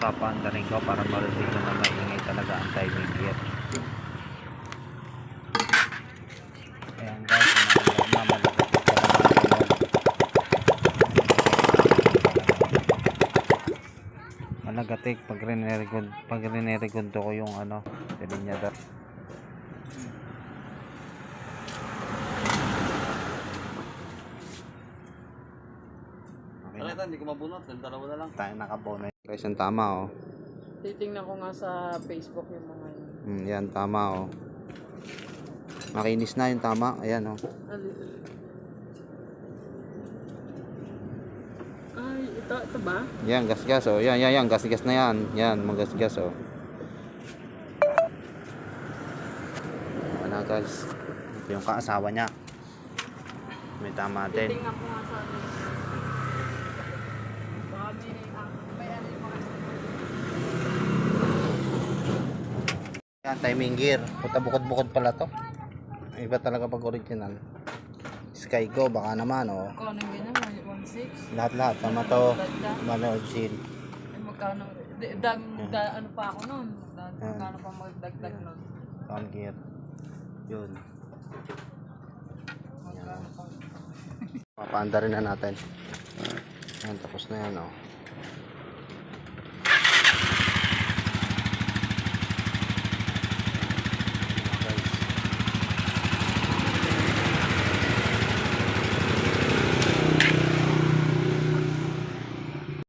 papaandarin ko para marinig ko na maingay talaga ang timing gear. Ayan guys, malagatik pag rineregod ko yung ano, delinyador. Hindi ko mabunot, dalawa na lang. Tayo nakabunot. Guys, yung tama oh. Titingnan ko nga sa Facebook yung mga yun. Yan, tama oh. Makinis na yung tama. Ayan oh. Ay, ito ba? Yan, gas-gas oh. Yan, gas-gas na yan. Yan, magas-gas oh. Wala guys. Ito yung kaasawa niya. May tama din. Titingnan ko nga sa ano. Baka may ano yung mga... Yan, timing gear. Puta bukod-bukod pala to. Iba talaga pag original. Sky Go, baka naman oh. Magkano yun naman? 1.6? Lahat-lahat. Tama to. Manood seal. Ay, magkano? Ano pa ako nun? Magkano pa magdagdag nun? Palm gear. Yun. Magkano pa? Papaanda rin na natin. Yan, tapos na yan oh.